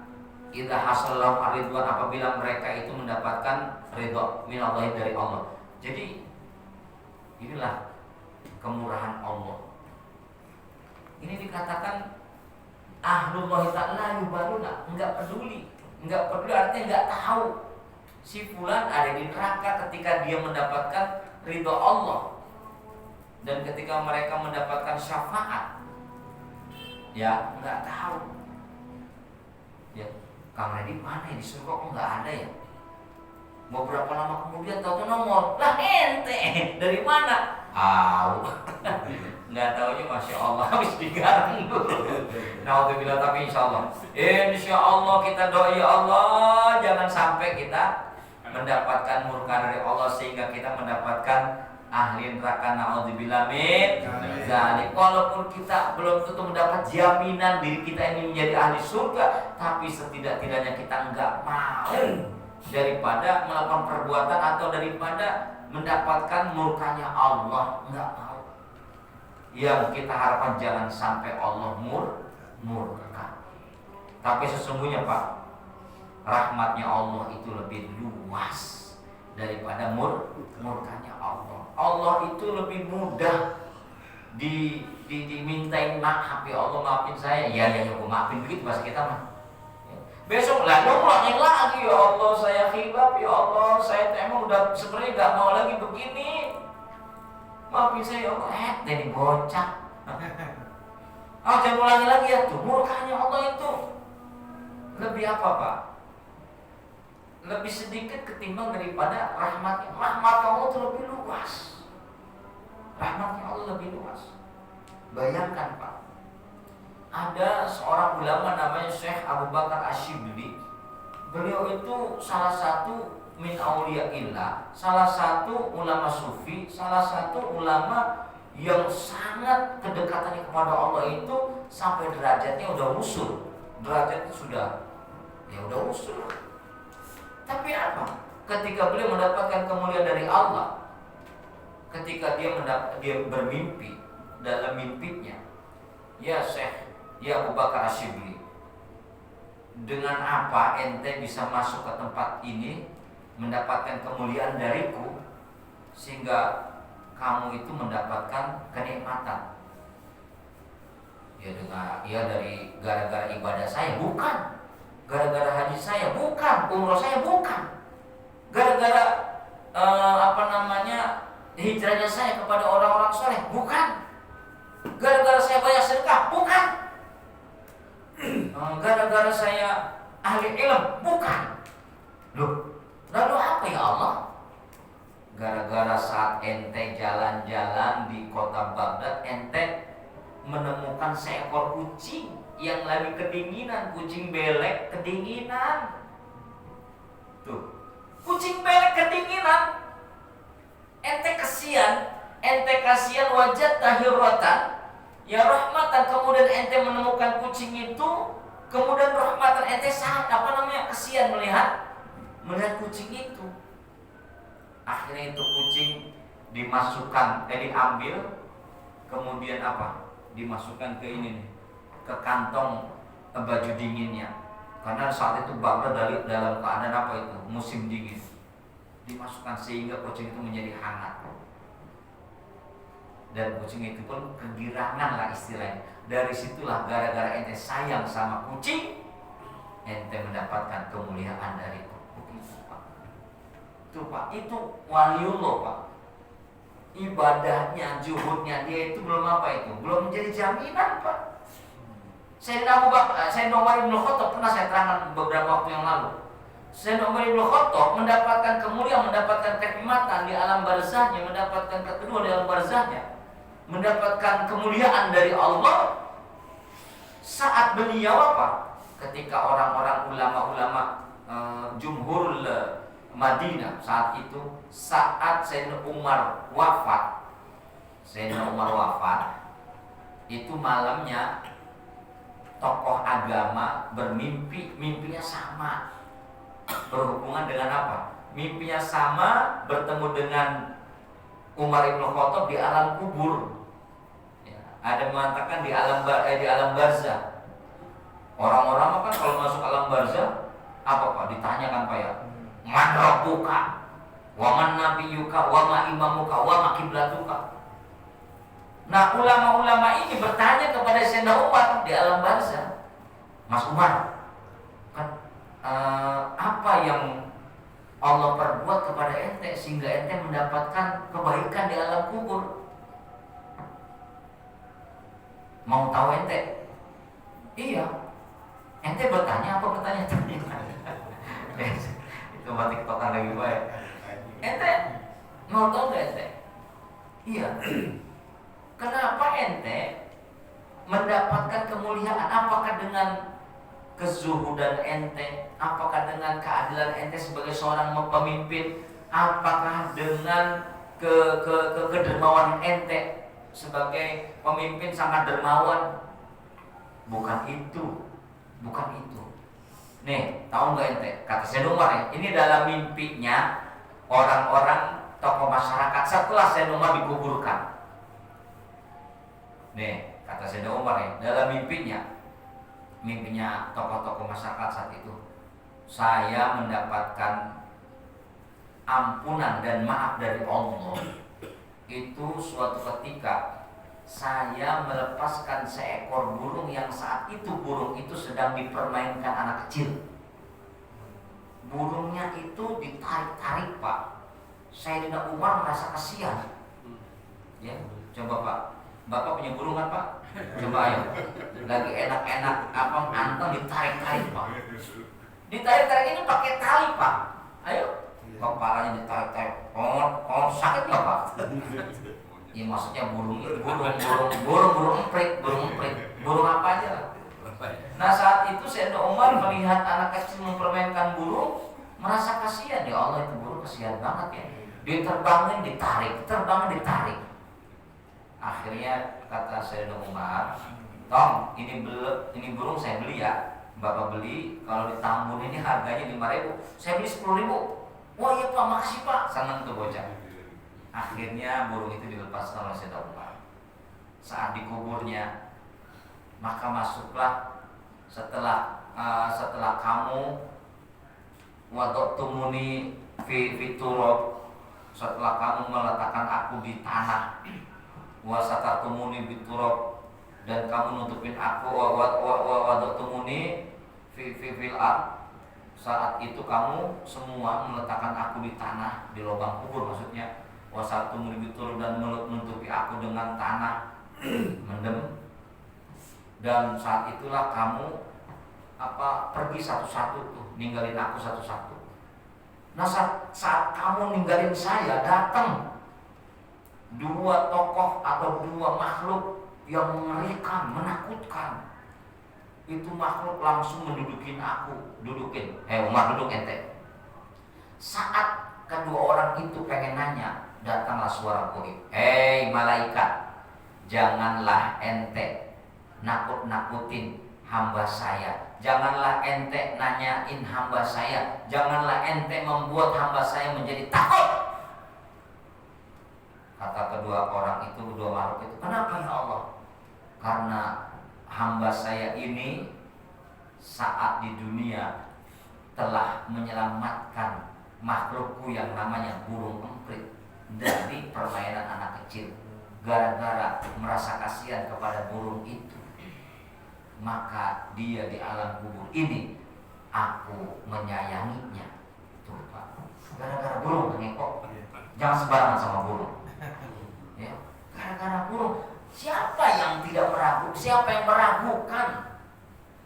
Idza hasallahu ar-ridwan, apabila mereka itu mendapatkan ridha min Allah, dari Allah. Jadi inilah kemurahan Allah. Ini dikatakan ahlullah ta'ala yubaluna, enggak peduli artinya enggak tahu si fulan ada di neraka ketika dia mendapatkan ridha Allah. Dan ketika mereka mendapatkan syafaat, ya nggak tahu, ya Kang Redi mana di surga kok nggak ada ya. Beberapa lama kemudian tahu nomor, lah ente dari mana? Nggak tahunya, masya Allah, habis digarung. Nauzubillah, tapi insya Allah kita doa, ya Allah jangan sampai kita mendapatkan murka dari Allah sehingga kita mendapatkan ahli neraka, naudzubillah min dzalik. Walaupun kita belum tentu mendapat jaminan diri kita ini menjadi ahli surga, tapi setidak-tidaknya kita enggak mau daripada melakukan perbuatan atau daripada mendapatkan murkanya Allah, enggak mau. Yang kita harapkan jangan sampai Allah murka. Tapi sesungguhnya Pak, rahmatnya Allah itu lebih luas daripada murkanya Allah. Allah itu lebih mudah dimintain maaf, ya Allah maafin saya, ya aku maafin, begitu bahasa kita mah. Besok ulangin lagi, ya Allah saya khilaf, ya Allah saya emang udah sebenarnya gak mau lagi begini, maafin saya ya Allah. Jadi bocah. Jangan ulangi lagi ya tuh. Murkanya Allah itu lebih apa Pak? Lebih sedikit ketimbang daripada rahmatnya. Rahmatnya Allah itu lebih luas. Rahmatnya Allah lebih luas. Bayangkan Pak, ada seorang ulama namanya Syekh Abu Bakar Asyibli. Beliau itu salah satu min auliyaillah, salah satu ulama sufi, salah satu ulama yang sangat kedekatannya kepada Allah itu sampai derajatnya udah usul. Derajatnya udah usul. Tapi apa? Ketika beliau mendapatkan kemuliaan dari Allah, ketika dia bermimpi, dalam mimpinya, ya Syekh, ya Abu Bakar Asyibli, dengan apa ente bisa masuk ke tempat ini, mendapatkan kemuliaan dariku, sehingga kamu itu mendapatkan kenikmatan? Ya dari gara-gara ibadah saya, bukan. Gara-gara haji saya, bukan. Umroh saya, bukan. Gara-gara hijrahnya saya kepada orang-orang soleh, bukan. Gara-gara saya banyak sedekah, bukan. Gara-gara saya ahli ilmu, bukan. Loh, lalu apa ya Allah? Gara-gara saat ente jalan-jalan di kota Baghdad, ente menemukan seekor kucing yang lagi kedinginan, kucing belek kedinginan. Tuh, kucing belek kedinginan. Ente kasihan wajah tahiratan, ya rahmatan, kemudian ente menemukan kucing itu, kemudian rahmatan, ente sangat kasihan melihat kucing itu. Akhirnya itu kucing diambil, kemudian dimasukkan ke ini nih, ke kantong baju dinginnya, karena saat itu Baghdad dalam keadaan musim dingin. Dimasukkan sehingga kucing itu menjadi hangat, dan kucing itu pun kegirangan lah istilahnya. Dari situlah gara-gara ente sayang sama kucing, ente mendapatkan kemuliaan dari itu. Tuh Pak, itu waliullah Pak. Ibadahnya, juhudnya dia itu belum belum menjadi jaminan Pak. Sayyidina Umar bin Khattab pernah saya terangkan beberapa waktu yang lalu. Sayyidina Umar bin Khattab mendapatkan kemuliaan, mendapatkan kenikmatan di alam barzahnya, mendapatkan kedua di alam barzahnya, mendapatkan kemuliaan dari Allah saat beliau apa? Ketika orang-orang ulama-ulama jumhurul Madinah saat itu, saat Sayyidina Umar wafat, itu malamnya tokoh agama bermimpi, mimpinya sama, berhubungan dengan apa? Mimpinya sama, bertemu dengan Umar ibn Khattab di alam kubur. Ya, ada mengatakan di alam barzah. Orang-orang kan kalau masuk alam barzah apa Pak? Ditanyakan Pak ya, man rabbuka, wa man nabiyyuka, wa ma imamuka, wa ma qiblatuka. Nah, ulama-ulama ini bertanya kepada Sayyidina Umar di alam barzah, Mas Umar, kan apa yang Allah perbuat kepada ente sehingga ente mendapatkan kebaikan di alam kubur? Mau tahu ente? Iya. Ente bertanya apa bertanya? Itu mati ketokan lagi baik. Ente mau tahu nggak ente? Iya. Kenapa ente mendapatkan kemuliaan? Apakah dengan kezuhudan ente? Apakah dengan keadilan ente sebagai seorang pemimpin? Apakah dengan kedermawanan ente sebagai pemimpin sangat dermawan? Bukan itu. Nih, tahu nggak ente? Kata Sayyidina Umar ya, ini dalam mimpinya orang-orang tokoh masyarakat setelah Sayyidina Umar dikuburkan. Nih, kata Sayyidina Umar ya, dalam mimpinya tokoh-tokoh masyarakat saat itu, saya mendapatkan ampunan dan maaf dari Allah. Itu suatu ketika saya melepaskan seekor burung yang saat itu burung itu sedang dipermainkan anak kecil. Burungnya itu ditarik-tarik Pak. Sayyidina Umar merasa kasihan. Ya, coba Pak, Bapak punya burung kan Pak? Coba ayo, lagi enak-enak abang anteng ditarik-tarik Pak. Ditarik-tarik ini pakai tali Pak. Ayo, kepalanya ditarik-tarik. Oh sakit nggak Pak? Ya maksudnya burung emprit, burung apa aja lah. Nah saat itu Sayyidina Umar melihat anak kecil mempermainkan burung, merasa kasihan. Ya Allah, itu burung kasihan banget ya. Dia terbangin ditarik. Akhirnya kata Sayyidina Umar, Tom, ini burung saya beli ya. Bapak beli, kalau di Tambun ini harganya 5.000, saya beli 10.000. Wah iya Pak, makasih Pak. Senang tuh bocah. Akhirnya burung itu dilepaskan oleh Sayyidina Umar. Saat dikuburnya, maka masuklah setelah kamu wadoktumuni fi turab, setelah kamu meletakkan aku di tanah, wasatartumuni biturab, dan kamu nutupin aku wadoktumuni fil ard. Saat itu kamu semua meletakkan aku di tanah, di lubang kubur maksudnya. Wasatumuni biturab, dan menutupi aku dengan tanah mendem. Dan saat itulah kamu pergi satu-satu tuh, ninggalin aku satu-satu. Nah saat kamu ninggalin saya, datang dua tokoh atau dua makhluk yang mengerikan, menakutkan. Itu makhluk langsung mendudukin aku, Umar duduk ente. Saat kedua orang itu pengen nanya, datanglah suara goib. Hei malaikat, janganlah ente nakut-nakutin hamba saya. Janganlah ente nanyain hamba saya. Janganlah ente membuat hamba saya menjadi takut. Kata kedua orang itu, kedua makhluk itu, kenapa ya Allah? Karena hamba saya ini saat di dunia telah menyelamatkan makhlukku yang namanya burung emprit dari permainan anak kecil. Gara-gara merasa kasihan kepada burung itu, maka dia di alam kubur ini aku menyayanginya. Tuh Pak, gara-gara burung ngekok. Jangan sembarangan sama burung. Ya, gara-gara burung. Siapa yang meragukan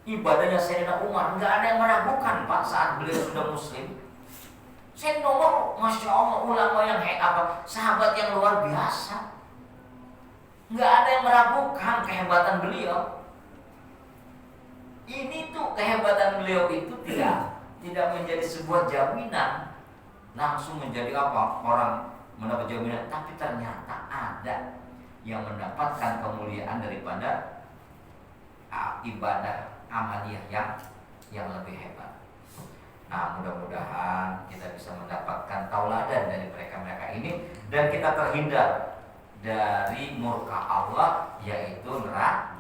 ibadahnya Sayyidina Umar? Nggak ada yang meragukan Pak saat beliau sudah muslim. Sayyidina Umar, Masya Allah, ulama yang sahabat yang luar biasa. Nggak ada yang meragukan kehebatan beliau. Ini tuh kehebatan beliau itu tidak menjadi sebuah jaminan langsung menjadi apa orang mendapat jaminan, tapi ternyata ada yang mendapatkan kemuliaan daripada ibadah amaliyah yang lebih hebat. Nah, mudah-mudahan kita bisa mendapatkan tauladan dari mereka-mereka ini dan kita terhindar dari murka Allah, yaitu neraka.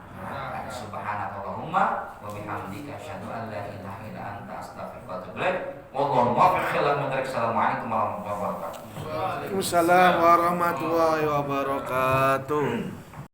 Subhanakallahumma wa bihamdika asyhadu an la ilaha illa anta astaghfiruka wa atubu ilaik. Wallahu muwaffiq. Assalamualaikum warahmatullahi wabarakatuh. Waalaikumsalam warahmatullahi wabarakatuh.